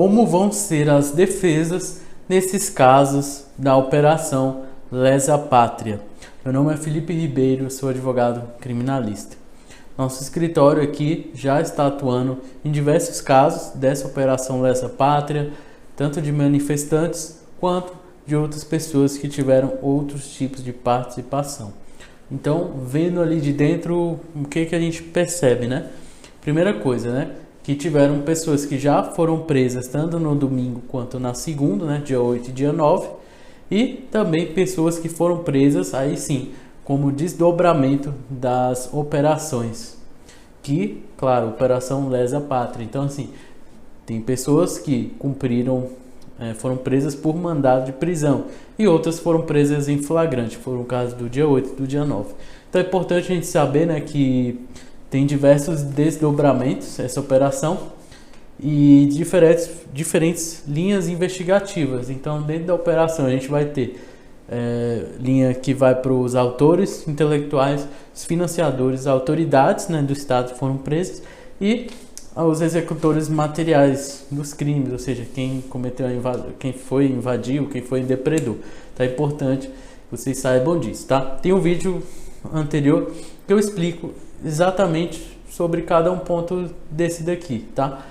Como vão ser as defesas nesses casos da Operação Lesa Pátria? Meu nome é Felipe Ribeiro, sou advogado criminalista. Nosso escritório aqui já está atuando em diversos casos dessa Operação Lesa Pátria, tanto de manifestantes quanto de outras pessoas que tiveram outros tipos de participação. Então, vendo ali de dentro, o que a gente percebe, né? Primeira coisa, né? Que tiveram pessoas que já foram presas tanto no domingo quanto na segunda, né, dia 8 e dia 9, e também pessoas que foram presas, aí sim, como desdobramento das operações, que, claro, Operação Lesa Pátria. Então, assim, tem pessoas que cumpriram, foram presas por mandado de prisão, e outras foram presas em flagrante, foram o caso do dia 8 e do dia 9. Então é importante a gente saber, né, que tem diversos desdobramentos essa operação e diferentes linhas investigativas. Então, dentro da operação, a gente vai ter linha que vai para os autores intelectuais, os financiadores, autoridades, né, do Estado que foram presos e os executores materiais dos crimes, ou seja, quem cometeu quem foi invadiu, quem foi depredou. Então, é importante que vocês saibam disso, tá? Tem um vídeo anterior que eu explico exatamente sobre cada um ponto desse daqui, tá?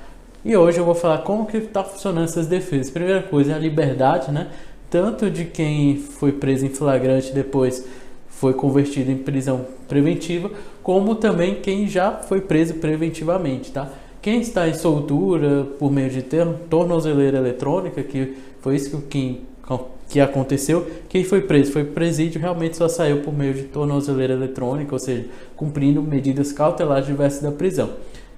E hoje eu vou falar como que está funcionando essas defesas. Primeira coisa é a liberdade, né? Tanto de quem foi preso em flagrante e depois foi convertido em prisão preventiva, como também quem já foi preso preventivamente, tá? Quem está em soltura por meio de tornozeleira eletrônica, que foi isso que aconteceu, quem foi preso foi presídio, realmente só saiu por meio de tornozeleira eletrônica, ou seja, cumprindo medidas cautelares diversas da prisão.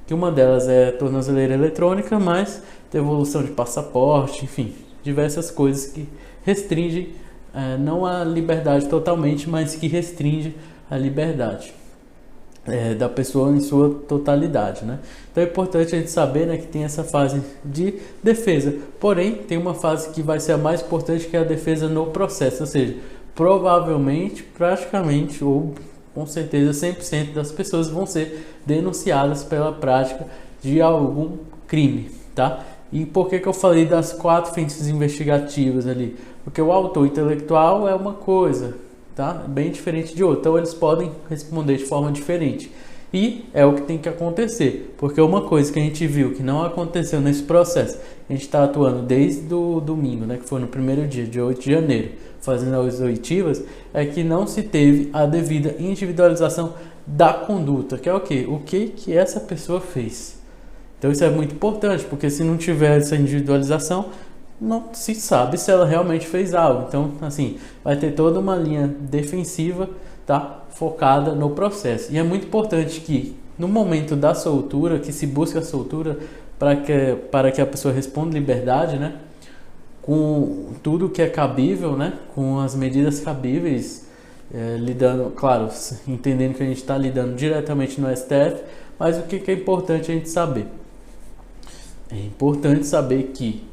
Que uma delas é tornozeleira eletrônica, mais devolução de passaporte, enfim, diversas coisas que restringem, não a liberdade totalmente, mas que restringe a liberdade da pessoa em sua totalidade, né? Então é importante a gente saber, né, que tem essa fase de defesa, porém tem uma fase que vai ser a mais importante, que é a defesa no processo, ou seja, provavelmente, praticamente ou com certeza 100% das pessoas vão ser denunciadas pela prática de algum crime, tá? E por que eu falei das 4 frentes investigativas ali? Porque o autor intelectual é uma coisa, tá? Bem diferente de outra. Então eles podem responder de forma diferente. E é o que tem que acontecer. Porque uma coisa que a gente viu que não aconteceu nesse processo, a gente está atuando desde o domingo, né, que foi no primeiro dia 8 de janeiro, fazendo as oitivas, é que não se teve a devida individualização da conduta, que é o quê? O que essa pessoa fez. Então isso é muito importante, porque se não tiver essa individualização, não se sabe se ela realmente fez algo. Então, assim, vai ter toda uma linha defensiva, tá, focada no processo. E é muito importante que, no momento da soltura, que se busca a soltura para que a pessoa responda liberdade, né, com tudo que é cabível, né, com as medidas cabíveis, lidando, claro, entendendo que a gente está lidando diretamente no STF, mas o que é importante a gente saber? É importante saber que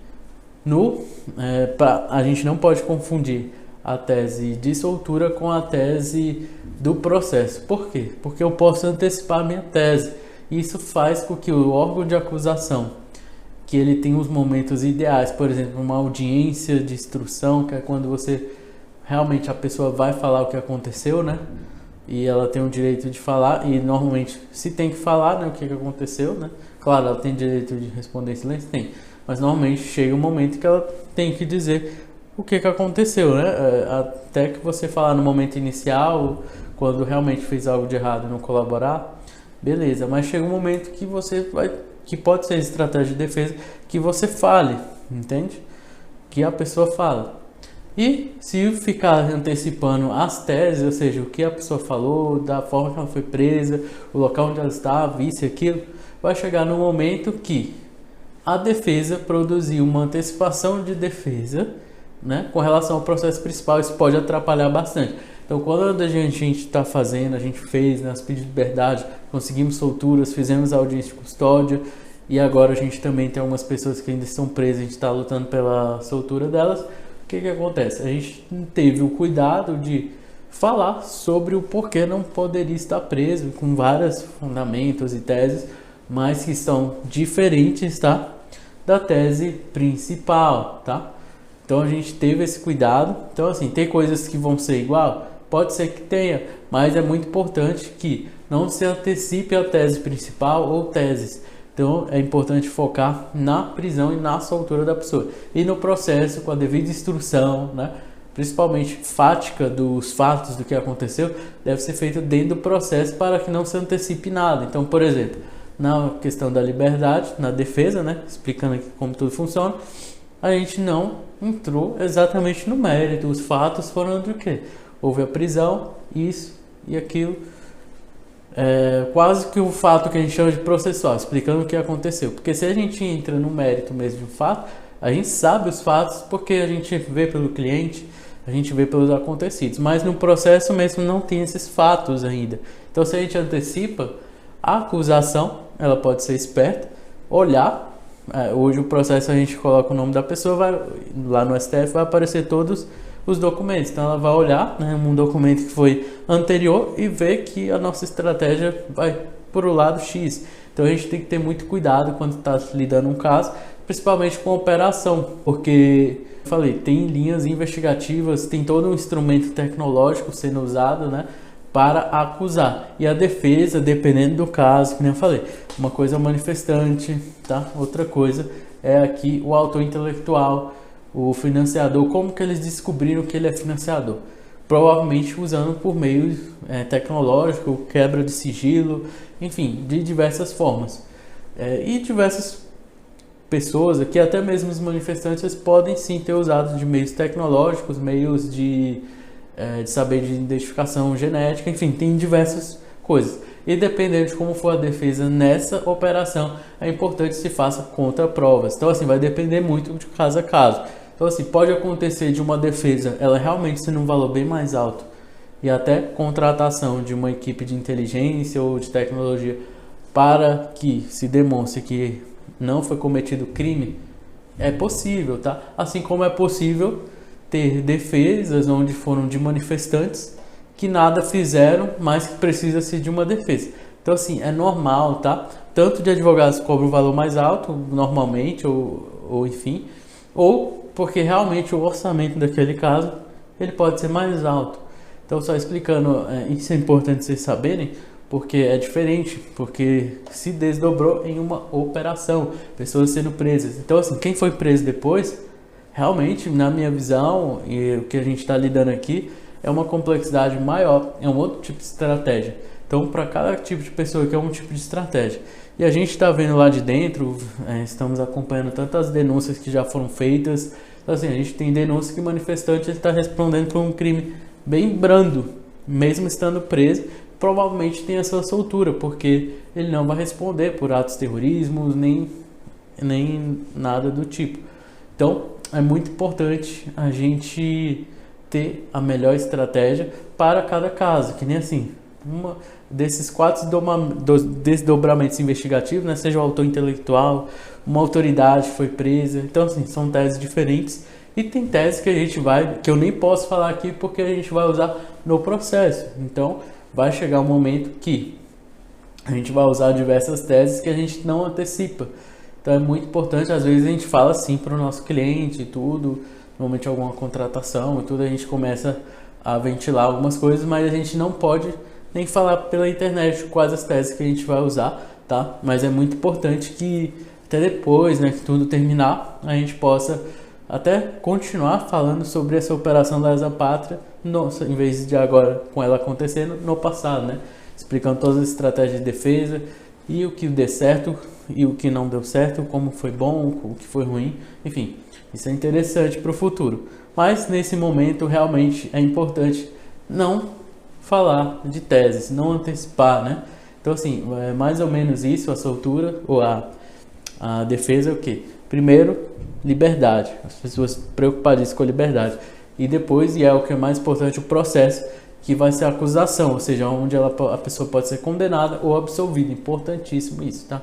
a gente não pode confundir a tese de soltura com a tese do processo. Por quê? Porque eu posso antecipar a minha tese. Isso faz com que o órgão de acusação, que ele tem os momentos ideais, por exemplo, uma audiência de instrução, que é quando você realmente a pessoa vai falar o que aconteceu, né? E ela tem o direito de falar, e normalmente se tem que falar, né, o que aconteceu, né? Claro, ela tem direito de responder em silêncio, tem. Mas normalmente chega um momento que ela tem que dizer o que aconteceu, né? Até que você falar no momento inicial, quando realmente fez algo de errado e não colaborar, beleza. Mas chega um momento que que pode ser estratégia de defesa, que você fale, entende? Que a pessoa fala. E se ficar antecipando as teses, ou seja, o que a pessoa falou, da forma que ela foi presa, o local onde ela estava, isso e aquilo, vai chegar no momento que a defesa produzir uma antecipação de defesa, né, com relação ao processo principal. Isso pode atrapalhar bastante. Então, quando a gente está fazendo, a gente fez, né, os pedidos de liberdade, conseguimos solturas, fizemos audiência de custódia, e agora a gente também tem algumas pessoas que ainda estão presas, a gente está lutando pela soltura delas. O que acontece? A gente teve o cuidado de falar sobre o porquê não poderia estar preso, com vários fundamentos e teses, mas que são diferentes, tá, da tese principal, tá? Então a gente teve esse cuidado. Então assim, tem coisas que vão ser igual? Pode ser que tenha, mas é muito importante que não se antecipe a tese principal ou teses. Então é importante focar na prisão e na soltura da pessoa. E no processo, com a devida instrução, né? Principalmente fática dos fatos do que aconteceu, deve ser feito dentro do processo para que não se antecipe nada. Então, por exemplo, na questão da liberdade, na defesa, né? Explicando aqui como tudo funciona, a gente não entrou exatamente no mérito. Os fatos foram do quê? Houve a prisão, isso e aquilo. Quase que o fato que a gente chama de processual, explicando o que aconteceu. Porque se a gente entra no mérito mesmo de um fato, a gente sabe os fatos porque a gente vê pelo cliente, a gente vê pelos acontecidos. Mas no processo mesmo não tem esses fatos ainda. Então se a gente antecipa, a acusação, ela pode ser esperta, olhar. Hoje o processo a gente coloca o nome da pessoa, lá no STF vai aparecer todos os documentos. Então ela vai olhar, né, um documento que foi anterior e ver que a nossa estratégia vai por o lado X. Então a gente tem que ter muito cuidado quando está lidando um caso, principalmente com operação, porque eu falei, tem linhas investigativas, tem todo um instrumento tecnológico sendo usado, né, para acusar. E a defesa, dependendo do caso, como eu falei, uma coisa é o manifestante, tá? Outra coisa é aqui o autor intelectual, o financiador. Como que eles descobriram que ele é financiador? Provavelmente usando por meio tecnológico, quebra de sigilo, enfim, de diversas formas. E diversas pessoas aqui, até mesmo os manifestantes, podem sim ter usado de meios tecnológicos, meios de saber de identificação genética, enfim, tem diversas coisas. E dependendo de como for a defesa nessa operação, é importante que se faça contraprovas. Então assim, vai depender muito de caso a caso. Então assim, pode acontecer de uma defesa, ela realmente sendo um valor bem mais alto, e até contratação de uma equipe de inteligência ou de tecnologia para que se demonstre que não foi cometido crime, é possível, tá? Assim como é possível ter defesas onde foram de manifestantes que nada fizeram, mas que precisa-se de uma defesa. Então assim, é normal, tá? Tanto de advogados que cobram um valor mais alto, normalmente, ou enfim, ou porque realmente o orçamento daquele caso, ele pode ser mais alto. Então só explicando, isso é importante vocês saberem, porque é diferente, porque se desdobrou em uma operação, pessoas sendo presas. Então assim, quem foi preso depois, realmente, na minha visão, e o que a gente está lidando aqui, é uma complexidade maior, é um outro tipo de estratégia. Então, para cada tipo de pessoa que é um tipo de estratégia. E a gente está vendo lá de dentro, estamos acompanhando tantas denúncias que já foram feitas. Então, assim, a gente tem denúncias que o manifestante está respondendo por um crime bem brando, mesmo estando preso, provavelmente tem a sua soltura, porque ele não vai responder por atos de terrorismo, nem nada do tipo. Então, é muito importante a gente ter a melhor estratégia para cada caso, que nem assim, uma desses 4 desdobramentos investigativos, né, seja o autor intelectual, uma autoridade foi presa. Então assim, são teses diferentes, e tem teses que a gente que eu nem posso falar aqui porque a gente vai usar no processo. Então vai chegar um momento que a gente vai usar diversas teses que a gente não antecipa. Então é muito importante, às vezes a gente fala assim para o nosso cliente e tudo, normalmente alguma contratação e tudo, a gente começa a ventilar algumas coisas, mas a gente não pode nem falar pela internet quais as teses que a gente vai usar, tá? Mas é muito importante que até depois, né, que tudo terminar, a gente possa até continuar falando sobre essa operação da Lesa Pátria, em vez de agora com ela acontecendo no passado, né? Explicando todas as estratégias de defesa e o que deu certo e o que não deu certo, como foi bom, o que foi ruim, enfim. Isso é interessante para o futuro. Mas nesse momento realmente é importante não falar de teses, não antecipar, né? Então assim, é mais ou menos isso, a soltura ou a defesa é o quê? Primeiro, liberdade. As pessoas preocupadíssimas com a liberdade. E depois, e é o que é mais importante, o processo, que vai ser a acusação, ou seja, onde a pessoa pode ser condenada ou absolvida. Importantíssimo isso, tá?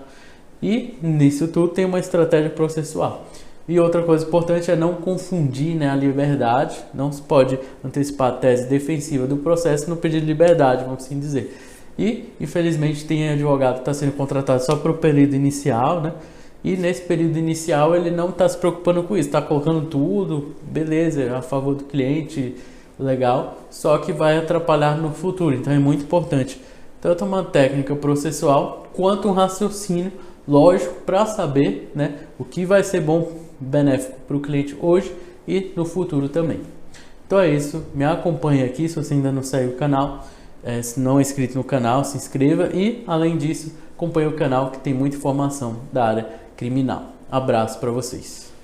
E nisso tudo tem uma estratégia processual. E outra coisa importante é não confundir, né, a liberdade. Não se pode antecipar a tese defensiva do processo no pedido de liberdade, vamos assim dizer. E, infelizmente, tem advogado que está sendo contratado só para o período inicial, né? E nesse período inicial ele não está se preocupando com isso, está colocando tudo, beleza, a favor do cliente, legal, só que vai atrapalhar no futuro. Então é muito importante tanto uma técnica processual quanto um raciocínio lógico para saber, né, o que vai ser bom, benéfico para o cliente hoje e no futuro também. Então é isso, me acompanhe aqui se você ainda não segue o canal, se não é inscrito no canal, se inscreva e, além disso, acompanhe o canal que tem muita informação da área criminal. Abraço para vocês.